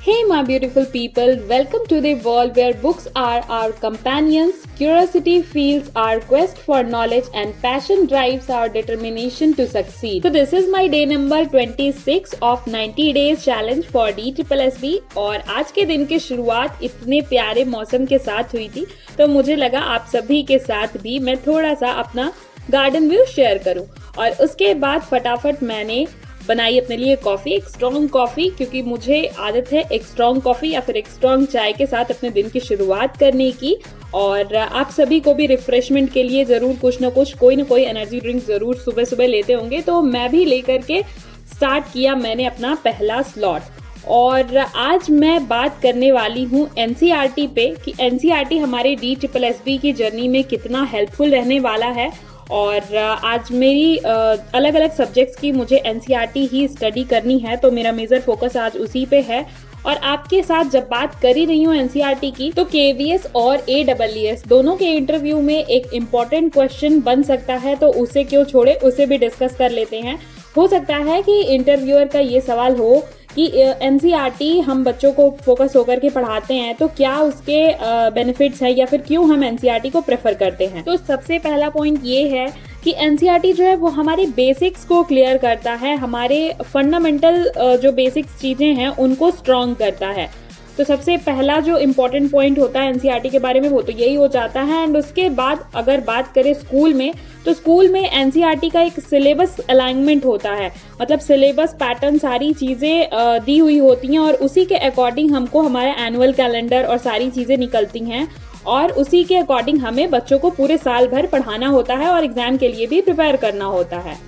Hey, my beautiful people, welcome to the world where books are our companions, curiosity fuels our quest for knowledge, and passion drives our determination to succeed. So, this is my day number 26 of 90 days challenge for DSSB और आज के दिन की शुरुआत इतने प्यारे मौसम के साथ हुई थी तो मुझे लगा आप सभी के साथ भी मैं थोड़ा सा अपना गार्डन व्यू शेयर करूं और उसके बाद फटाफट मैंने बनाई अपने लिए कॉफ़ी, एक स्ट्रॉन्ग कॉफ़ी, क्योंकि मुझे आदत है एक स्ट्रॉन्ग कॉफ़ी या फिर एक स्ट्रॉन्ग चाय के साथ अपने दिन की शुरुआत करने की। और आप सभी को भी रिफ्रेशमेंट के लिए ज़रूर कुछ ना कुछ कोई ना कोई एनर्जी ड्रिंक ज़रूर सुबह सुबह लेते होंगे, तो मैं भी लेकर के स्टार्ट किया मैंने अपना पहला स्लॉट। और आज मैं बात करने वाली हूँ एनसीईआरटी पे कि एनसीईआरटी हमारे DSSB की जर्नी में कितना हेल्पफुल रहने वाला है। और आज मेरी अलग अलग सब्जेक्ट्स की मुझे एनसीईआरटी ही स्टडी करनी है, तो मेरा मेजर फोकस आज उसी पे है। और आपके साथ जब बात कर ही रही हूँ एनसीईआरटी की, तो केवीएस और AEES दोनों के इंटरव्यू में एक इम्पॉर्टेंट क्वेश्चन बन सकता है, तो उसे क्यों छोड़े, उसे भी डिस्कस कर लेते हैं। हो सकता है कि इंटरव्यूअर का ये सवाल हो कि एनसीईआरटी हम बच्चों को फोकस होकर के पढ़ाते हैं तो क्या उसके बेनिफिट्स हैं या फिर क्यों हम एनसीईआरटी को प्रेफर करते हैं। तो सबसे पहला पॉइंट ये है कि एनसीईआरटी जो है वो हमारे बेसिक्स को क्लियर करता है, हमारे फंडामेंटल जो बेसिक्स चीज़ें हैं उनको स्ट्रॉन्ग करता है। तो सबसे पहला जो इम्पोर्टेंट पॉइंट होता है एनसीईआरटी के बारे में वो तो यही हो जाता है। एंड उसके बाद अगर बात करें स्कूल में, तो स्कूल में एनसीईआरटी का एक सिलेबस अलाइनमेंट होता है, मतलब सिलेबस पैटर्न सारी चीज़ें दी हुई होती हैं और उसी के अकॉर्डिंग हमको हमारा एनुअल कैलेंडर और सारी चीज़ें निकलती हैं और उसी के अकॉर्डिंग हमें बच्चों को पूरे साल भर पढ़ाना होता है और एग्जाम के लिए भी प्रिपेयर करना होता है।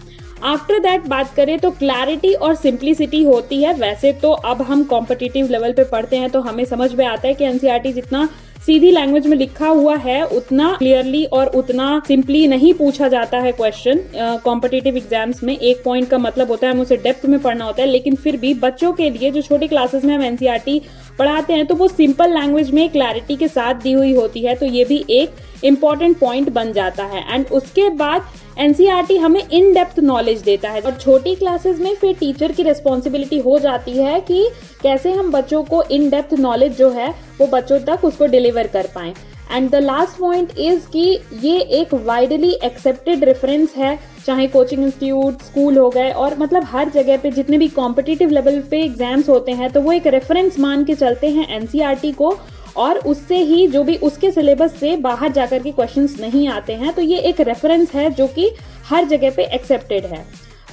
आफ्टर दैट बात करें तो क्लैरिटी और सिंप्लिसिटी होती है। वैसे तो अब हम कॉम्पिटिटिव लेवल पे पढ़ते हैं तो हमें समझ में आता है कि एनसीईआरटी जितना सीधी लैंग्वेज में लिखा हुआ है उतना क्लियरली और उतना सिंपली नहीं पूछा जाता है क्वेश्चन। कॉम्पिटिटिव एग्जाम्स में एक पॉइंट का मतलब होता है हमें उसे डेप्थ में पढ़ना होता है, लेकिन फिर भी बच्चों के लिए जो छोटी क्लासेस में हम एनसीईआरटी पढ़ाते हैं तो वो सिंपल लैंग्वेज में क्लैरिटी के साथ दी हुई होती है, तो ये भी एक इम्पॉर्टेंट पॉइंट बन जाता है। एंड उसके बाद एनसीईआरटी हमें इन डेप्थ नॉलेज देता है और छोटी क्लासेस में फिर टीचर की रिस्पॉन्सिबिलिटी हो जाती है कि कैसे हम बच्चों को इन डेप्थ नॉलेज जो है वो बच्चों तक उसको डिलीवर कर पाएं। And the last point is कि ये एक वाइडली एक्सेप्टेड रेफरेंस है, चाहे कोचिंग इंस्टीट्यूट, स्कूल हो गए और मतलब हर जगह पे जितने भी कॉम्पिटिटिव लेवल पे एग्जाम्स होते हैं तो वो एक रेफरेंस मान के चलते हैं एनसीईआरटी को और उससे ही जो भी उसके सिलेबस से बाहर जाकर के क्वेश्चंस नहीं आते हैं, तो ये एक रेफरेंस है जो कि हर जगह पे एक्सेप्टेड है।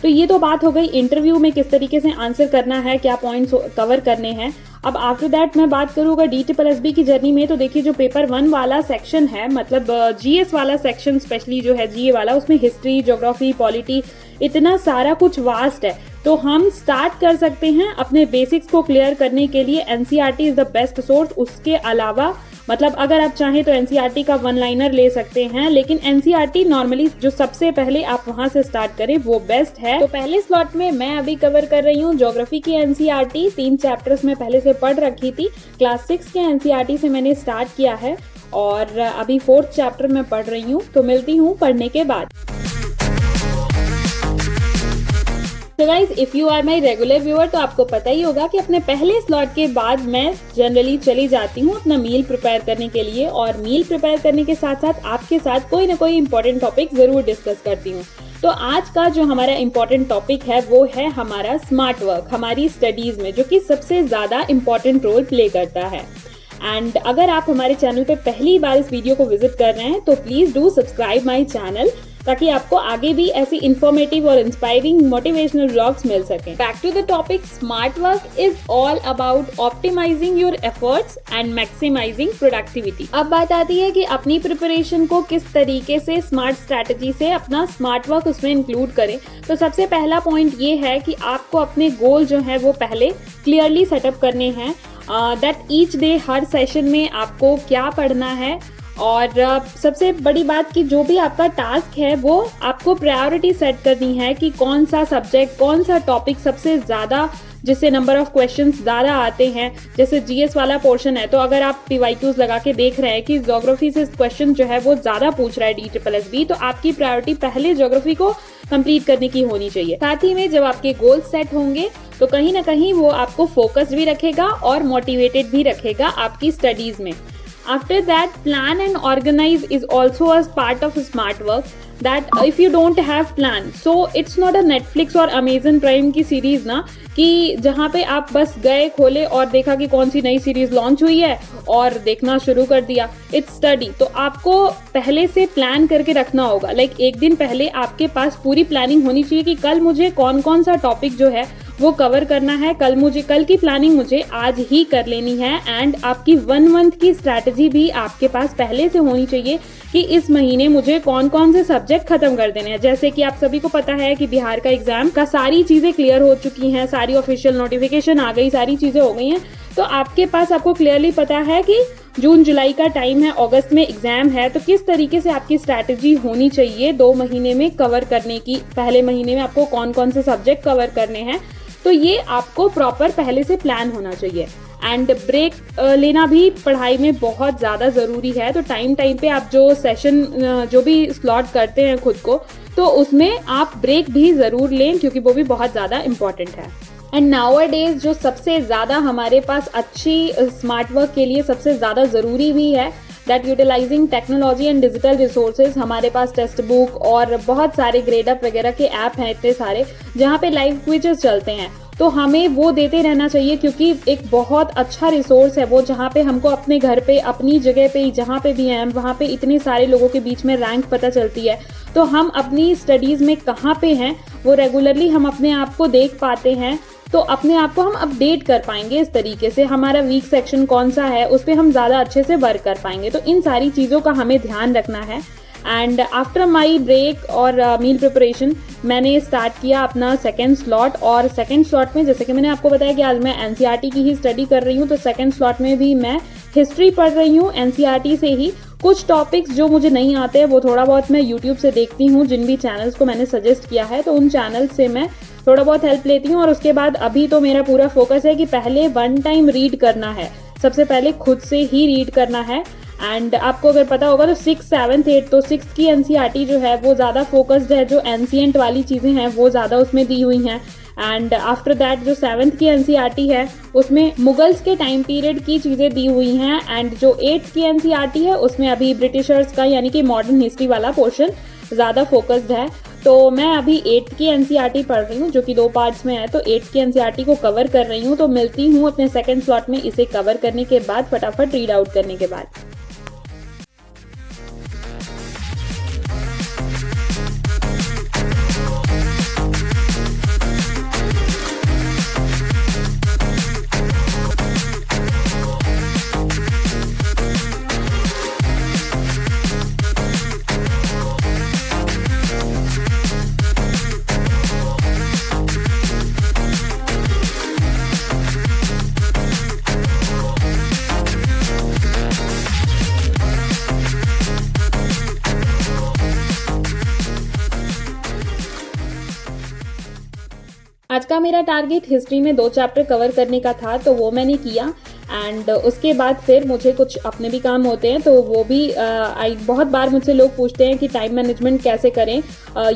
तो ये तो बात हो गई इंटरव्यू में किस तरीके से आंसर करना है, क्या पॉइंट्स कवर करने हैं। अब आफ्टर दैट मैं बात करूँगा DSSB की जर्नी में, तो देखिए जो पेपर 1 वाला सेक्शन है, मतलब जीएस वाला सेक्शन स्पेशली जो है जीए वाला, उसमें हिस्ट्री, ज्योग्राफी, पॉलिटी, इतना सारा कुछ वास्ट है। तो हम स्टार्ट कर सकते हैं अपने बेसिक्स को क्लियर करने के लिए NCERT is the best source. उसके अलावा मतलब अगर आप चाहें तो एनसीईआरटी का वन लाइनर ले सकते हैं, लेकिन एनसीईआरटी नॉर्मली जो सबसे पहले आप वहां से स्टार्ट करें वो बेस्ट है। तो पहले स्लॉट में मैं अभी कवर कर रही हूँ ज्योग्राफी की एनसीईआरटी। 3 चैप्टर्स में पहले से पढ़ रखी थी, क्लास 6 के एनसीईआरटी से मैंने स्टार्ट किया है और अभी 4th चैप्टर में पढ़ रही हूँ। तो मिलती हूँ पढ़ने के बाद। तो guys, if you are my regular viewer तो आपको पता ही होगा कि अपने पहले स्लॉट के बाद मैं जनरली चली जाती हूँ अपना मील प्रिपेयर करने के लिए और मील प्रिपेयर करने के साथ साथ आपके साथ कोई ना कोई इंपॉर्टेंट टॉपिक जरूर डिस्कस करती हूँ। तो आज का जो हमारा इंपॉर्टेंट टॉपिक है वो है हमारा स्मार्ट वर्क हमारी स्टडीज में, जो कि सबसे ज्यादा इंपॉर्टेंट रोल प्ले करता है। एंड अगर आप हमारे चैनल पे पहली बार इस वीडियो को विजिट कर रहे हैं तो please do subscribe my channel, ताकि आपको आगे भी ऐसी इंफॉर्मेटिव और इंस्पायरिंग मोटिवेशनल व्लॉग्स मिल सकें। Back to the topic, smart work is all about optimizing your efforts and maximizing productivity. अब बात आती है कि अपनी प्रिपरेशन को किस तरीके से स्मार्ट स्ट्रैटेजी से अपना स्मार्ट वर्क उसमें इंक्लूड करें। तो सबसे पहला पॉइंट ये है कि आपको अपने गोल जो है वो पहले क्लियरली सेटअप करने हैं, that each day her session में आपको क्या पढ़ना है। और सबसे बड़ी बात कि जो भी आपका टास्क है वो आपको प्रायोरिटी सेट करनी है कि कौन सा सब्जेक्ट, कौन सा टॉपिक सबसे ज़्यादा जिससे नंबर ऑफ क्वेश्चंस ज़्यादा आते हैं। जैसे जीएस वाला पोर्शन है तो अगर आप PYQs लगा के देख रहे हैं कि ज्योग्राफी से क्वेश्चन जो है वो ज़्यादा पूछ रहा है DSSB, तो आपकी प्रायोरिटी पहले ज्योग्राफी को कंप्लीट करने की होनी चाहिए। साथ ही में जब आपके गोल सेट होंगे तो कहीं ना कहीं वो आपको फोकस भी रखेगा और मोटिवेटेड भी रखेगा आपकी स्टडीज में। After that, plan and organize is also a part of smart work. That if you don't have plan, so it's not a Netflix और Amazon Prime की सीरीज ना कि जहाँ पे आप बस गए खोले और देखा कि कौन सी नई सीरीज लॉन्च हुई है और देखना शुरू कर दिया। It's study. तो आपको पहले से प्लान करके रखना होगा। लाइक एक दिन पहले आपके पास पूरी प्लानिंग होनी चाहिए कि कल मुझे कौन कौन सा टॉपिक जो है वो कवर करना है। कल की प्लानिंग मुझे आज ही कर लेनी है। एंड आपकी 1 मंथ की स्ट्रैटेजी भी आपके पास पहले से होनी चाहिए कि इस महीने मुझे कौन कौन से सब्जेक्ट खत्म कर देने हैं। जैसे कि आप सभी को पता है कि बिहार का एग्जाम का सारी चीजें क्लियर हो चुकी हैं, सारी ऑफिशियल नोटिफिकेशन आ गई, सारी चीजें हो गई हैं। तो आपके पास आपको क्लियरली पता है कि जून जुलाई का टाइम है, अगस्त में एग्जाम है, तो किस तरीके से आपकी स्ट्रैटेजी होनी चाहिए 2 महीने में कवर करने की। पहले महीने में आपको कौन कौन से सब्जेक्ट कवर करने हैं, तो ये आपको प्रॉपर पहले से प्लान होना चाहिए। एंड ब्रेक लेना भी पढ़ाई में बहुत ज़्यादा ज़रूरी है। तो टाइम पे आप जो सेशन जो भी स्लॉट करते हैं खुद को, तो उसमें आप ब्रेक भी ज़रूर लें क्योंकि वो भी बहुत ज़्यादा इम्पॉर्टेंट है। एंड नाउअडेज जो सबसे ज़्यादा हमारे पास अच्छी स्मार्ट वर्क के लिए सबसे ज़्यादा ज़रूरी भी है, that utilizing technology and digital resources. हमारे पास टेक्स्ट बुक और बहुत सारे ग्रेडअप वगैरह के ऐप हैं इतने सारे जहाँ पे लाइव क्विजेस चलते हैं। तो हमें वो देते रहना चाहिए क्योंकि एक बहुत अच्छा रिसोर्स है वो, जहाँ पे हमको अपने घर पे, अपनी जगह पे, जहाँ पे भी हैं वहाँ पे इतने सारे लोगों के बीच में रैंक पता चलती है। तो हम अपनी स्टडीज़ में कहाँ पे हैं वो रेगुलरली हम अपने आप को देख पाते हैं। तो अपने आप को हम अपडेट कर पाएंगे इस तरीके से। हमारा वीक सेक्शन कौन सा है उस पर हम ज़्यादा अच्छे से वर्क कर पाएंगे। तो इन सारी चीज़ों का हमें ध्यान रखना है। एंड आफ्टर माई ब्रेक और मील प्रिपरेशन मैंने स्टार्ट किया अपना सेकेंड स्लॉट। और सेकेंड स्लॉट में जैसे कि मैंने आपको बताया कि आज मैं एनसीईआरटी की ही स्टडी कर रही हूँ, तो सेकेंड स्लॉट में भी मैं हिस्ट्री पढ़ रही हूँ एनसीईआरटी से ही। कुछ टॉपिक्स जो मुझे नहीं आते हैं वो थोड़ा बहुत मैं यूट्यूब से देखती हूँ, जिन भी चैनल्स को मैंने सजेस्ट किया है तो उन चैनल से मैं थोड़ा बहुत हेल्प लेती हूँ। और उसके बाद अभी तो मेरा पूरा फोकस है कि पहले 1 टाइम रीड करना है, सबसे पहले खुद से ही रीड करना है। एंड आपको अगर पता होगा तो 6, 7, 8 तो 6th की एनसीईआरटी जो है वो ज़्यादा फोकस्ड है, जो एंशिएंट वाली चीज़ें हैं वो ज़्यादा उसमें दी हुई हैं। एंड आफ्टर दैट जो 7th की एनसीईआरटी है उसमें मुगल्स के टाइम पीरियड की चीज़ें दी हुई हैं। एंड जो 8th की एनसीईआरटी है उसमें अभी ब्रिटिशर्स का यानी कि मॉडर्न हिस्ट्री वाला पोर्शन ज़्यादा फोकस्ड है। तो मैं अभी 8th की एनसीईआरटी पढ़ रही हूँ जो कि 2 पार्ट्स में है, तो 8th की एनसीईआरटी को कवर कर रही हूँ। तो मिलती हूँ अपने सेकेंड स्लॉट में इसे कवर करने के बाद, फटाफट रीड आउट करने के बाद। आज का मेरा टारगेट हिस्ट्री में 2 चैप्टर कवर करने का था, तो वो मैंने किया। एंड उसके बाद फिर मुझे कुछ अपने भी काम होते हैं, तो वो भी बहुत बार मुझसे लोग पूछते हैं कि टाइम मैनेजमेंट कैसे करें,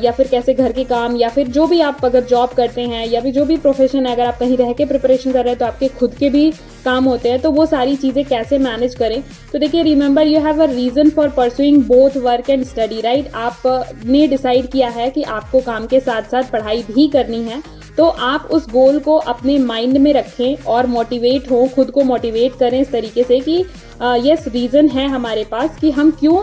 या फिर कैसे घर के काम, या फिर जो भी आप अगर जॉब करते हैं या फिर जो भी प्रोफेशन है, अगर आप कहीं रह के प्रिपरेशन कर रहे हैं तो आपके खुद के भी काम होते हैं, तो वो सारी चीज़ें कैसे मैनेज करें। तो देखिए, remember you have a reason for pursuing both work and study, right. आपने डिसाइड किया है कि आपको काम के साथ साथ पढ़ाई भी करनी है, तो आप उस गोल को अपने माइंड में रखें और मोटिवेट हो, खुद को मोटिवेट करें इस तरीके से कि यस रीज़न है हमारे पास कि हम क्यों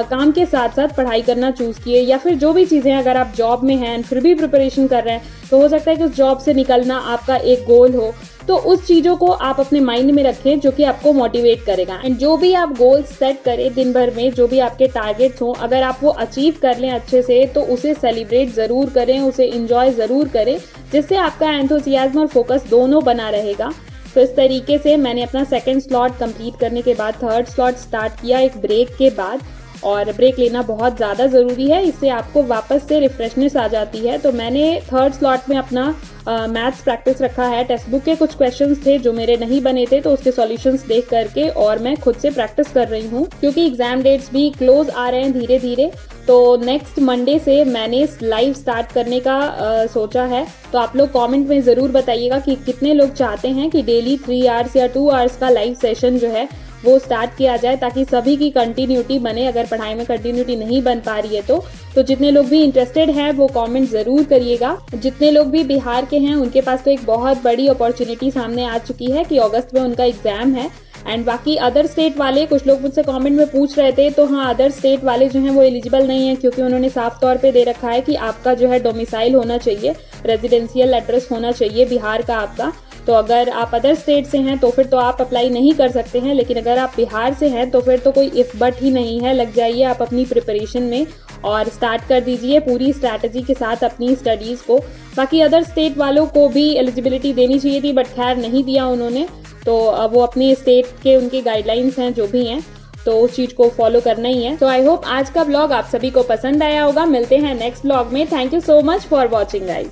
काम के साथ साथ पढ़ाई करना चूज़ किए। या फिर जो भी चीज़ें, अगर आप जॉब में हैं फिर भी प्रिपरेशन कर रहे हैं, तो हो सकता है कि उस जॉब से निकलना आपका एक गोल हो, तो उस चीज़ों को आप अपने माइंड में रखें जो कि आपको मोटिवेट करेगा। एंड जो भी आप गोल्स सेट करें दिन भर में, जो भी आपके टारगेट्स हों, अगर आप वो अचीव कर लें अच्छे से, तो उसे सेलिब्रेट ज़रूर करें, उसे इंजॉय ज़रूर करें, जिससे आपका एंथुसियाज्म और फोकस दोनों बना रहेगा। तो इस तरीके से मैंने अपना सेकेंड स्लॉट कंप्लीट करने के बाद थर्ड स्लॉट स्टार्ट किया एक ब्रेक के बाद। और ब्रेक लेना बहुत ज़्यादा ज़रूरी है, इससे आपको वापस से रिफ्रेशनेस आ जाती है। तो मैंने थर्ड स्लॉट में अपना मैथ्स प्रैक्टिस रखा है। टेक्स्ट बुक के कुछ क्वेश्चंस थे जो मेरे नहीं बने थे, तो उसके सॉल्यूशंस देख करके और मैं खुद से प्रैक्टिस कर रही हूँ, क्योंकि एग्जाम डेट्स भी क्लोज आ रहे हैं धीरे धीरे। तो नेक्स्ट मंडे से मैंने लाइव स्टार्ट करने का सोचा है। तो आप लोग कमेंट में ज़रूर बताइएगा कि कितने लोग चाहते हैं कि डेली 3 आवर्स या 2 आवर्स का लाइव सेशन जो है वो स्टार्ट किया जाए, ताकि सभी की कंटिन्यूटी बने। अगर पढ़ाई में कंटिन्यूटी नहीं बन पा रही है तो जितने लोग भी इंटरेस्टेड हैं वो कमेंट ज़रूर करिएगा। जितने लोग भी बिहार के हैं उनके पास तो एक बहुत बड़ी अपॉर्चुनिटी सामने आ चुकी है कि अगस्त में उनका एग्ज़ाम है। एंड बाकी अदर स्टेट वाले, कुछ लोग मुझसे कमेंट में पूछ रहे थे, तो हाँ, अदर स्टेट वाले जो हैं वो एलिजिबल नहीं है, क्योंकि उन्होंने साफ तौर पे दे रखा है कि आपका जो है डोमिसाइल होना चाहिए, रेजिडेंशियल एड्रेस होना चाहिए बिहार का आपका। तो अगर आप अदर स्टेट से हैं तो फिर तो आप अप्लाई नहीं कर सकते हैं, लेकिन अगर आप बिहार से हैं तो फिर तो कोई इफ बट ही नहीं है। लग जाइए आप अपनी प्रिपरेशन में और स्टार्ट कर दीजिए पूरी स्ट्रैटेजी के साथ अपनी स्टडीज़ को। बाकी अदर स्टेट वालों को भी एलिजिबिलिटी देनी चाहिए थी, बट खैर नहीं दिया उन्होंने। तो वो अपने स्टेट के उनके गाइडलाइंस हैं जो भी हैं, तो उस चीज़ को फॉलो करना ही है। तो आई होप आज का ब्लॉग आप सभी को पसंद आया होगा। मिलते हैं नेक्स्ट ब्लॉग में। Thank you so much for watching guys.